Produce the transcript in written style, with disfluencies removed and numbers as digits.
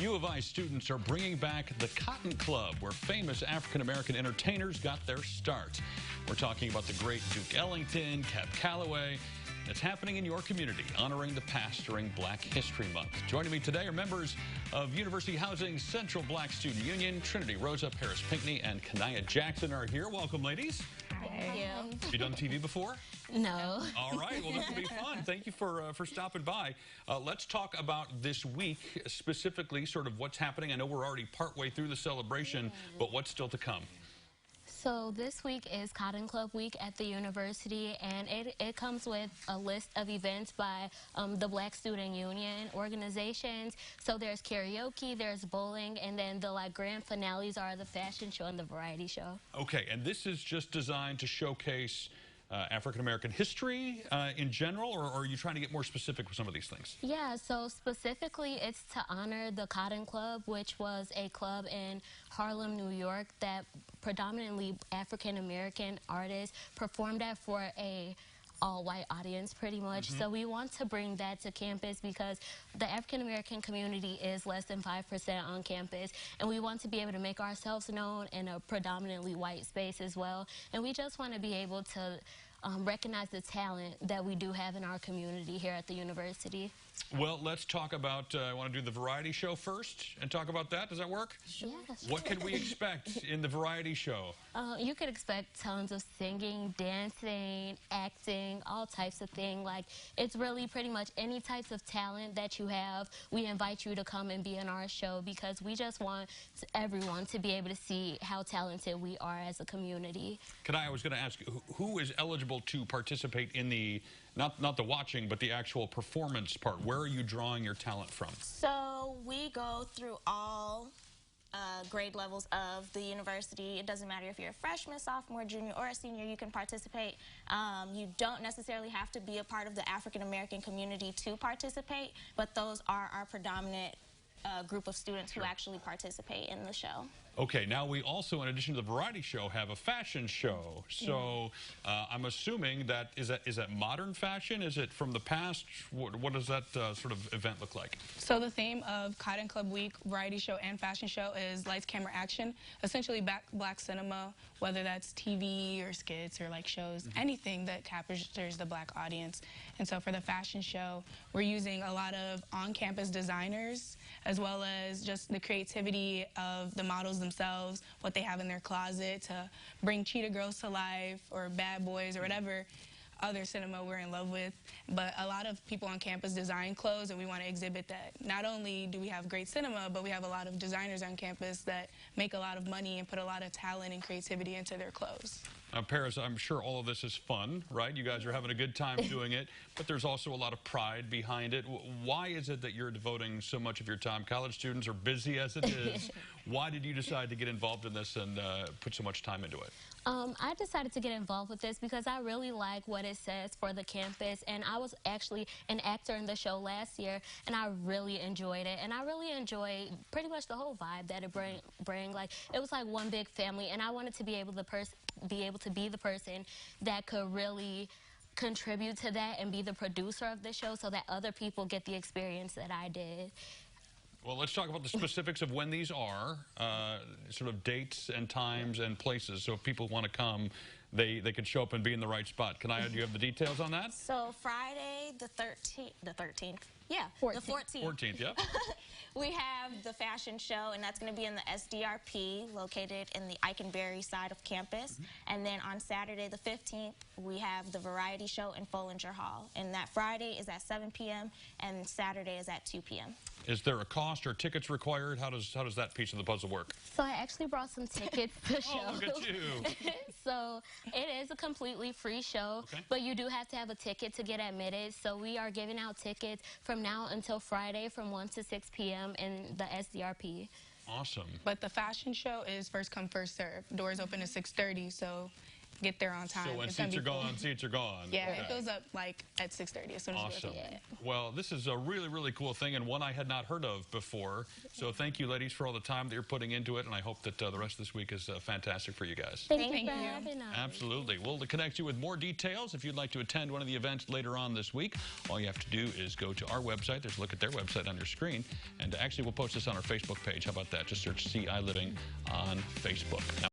U of I students are bringing back the Cotton Club, where famous African-American entertainers got their start. We're talking about the great Duke Ellington, Cab Calloway. It's happening in your community, honoring the past during Black History Month. Joining me today are members of University Housing's Central Black Student Union. Trinity Rosa, Paris Pinckney, and Kanaya Jackson are here. Welcome, ladies. Thank you. Have you done TV before? No. All right, well, this will be fun. Thank you for stopping by. Let's talk about this week, specifically sort of what's happening. I know we're already partway through the celebration, but what's still to come? So this week is Cotton Club Week at the university, and it comes with a list of events by the Black Student Union organizations. So there's karaoke, there's bowling, and then the grand finales are the fashion show and the variety show. Okay, and this is just designed to showcase African-American history in general, or are you trying to get more specific with some of these things? Yeah, so specifically it's to honor the Cotton Club, which was a club in Harlem, New York that predominantly African-American artists performed at for a all-white audience, pretty much. So we want to bring that to campus because the African-American community is less than 5% on campus, and we want to be able to make ourselves known in a predominantly white space as well. And we just want to be able to recognize the talent that we do have in our community here at the university. Well, let's talk about, I want to do the variety show first and talk about that. Does that work? Sure. Yes. What can we expect in the variety show? You could expect tons of singing, dancing, acting, all types of things. Like, it's really pretty much any types of talent that you have. We invite you to come and be in our show because we just want everyone to be able to see how talented we are as a community. I was going to ask, who is eligible to participate in the, not the watching, but the actual performance part? Where are you drawing your talent from? So we go through all grade levels of the university. It doesn't matter if you're a freshman, sophomore, junior, or a senior, you can participate. You don't necessarily have to be a part of the African-American community to participate, but those are our predominant group of students who actually participate in the show. Okay, now we also, in addition to the variety show, have a fashion show. So I'm assuming that is that modern fashion? Is it from the past? What does that sort of event look like? So the theme of Cotton Club Week variety show and fashion show is lights, camera, action. Essentially black cinema, whether that's TV or skits or like shows, anything that captures the black audience. And so for the fashion show, we're using a lot of on-campus designers as well as just the creativity of the models themselves, what they have in their closet to bring Cheetah Girls to life or Bad Boys or whatever other cinema we're in love with. But a lot of people on campus design clothes, and we want to exhibit that. Not only do we have great cinema, but we have a lot of designers on campus that make a lot of money and put a lot of talent and creativity into their clothes. Paris, I'm sure all of this is fun, right? You guys are having a good time doing it, but there's also a lot of pride behind it. Why is it that you're devoting so much of your time? College students are busy as it is. Why did you decide to get involved in this and put so much time into it? I decided to get involved with this because I really like what it says for the campus, and I was actually an actor in the show last year, and I really enjoyed it, and I really enjoyed pretty much the whole vibe that it bring. Like, it was like one big family, and I wanted to be able to be the person that could really contribute to that and be the producer of the show so that other people get the experience that I did. Well, let's talk about the specifics of when these are, sort of dates and times and places. So if people want to come, they can show up and be in the right spot. Kanaya, do you have the details on that? So Friday the 13th. Yeah, 14th. the 14th. 14th, yep. We have the fashion show, and that's going to be in the SDRP, located in the Eikenberry side of campus. And then on Saturday the 15th, we have the variety show in Follinger Hall. And that Friday is at 7 p.m. and Saturday is at 2 p.m. Is there a cost or tickets required? How does that piece of the puzzle work? So I actually brought some tickets to the show. Oh, look at you. So it is a completely free show, but you do have to have a ticket to get admitted. So we are giving out tickets from now until Friday from 1 to 6 p.m. in the SDRP. Awesome. But the fashion show is first come, first serve. Doors open at 6:30, so get there on time. So when It's gonna seats be are full. gone, seats are gone. Yeah, Okay. it fills up like at 6:30 as soon as Awesome. we open. Well, this is a really, really cool thing and one I had not heard of before. So thank you, ladies, for all the time that you're putting into it, and I hope that the rest of this week is fantastic for you guys. Thank you Thank for you. having us. Absolutely. We'll connect you with more details. If you'd like to attend one of the events later on this week, all you have to do is go to our website. There's a look at their website on your screen. And actually, we'll post this on our Facebook page. How about that? Just search CI Living on Facebook. Now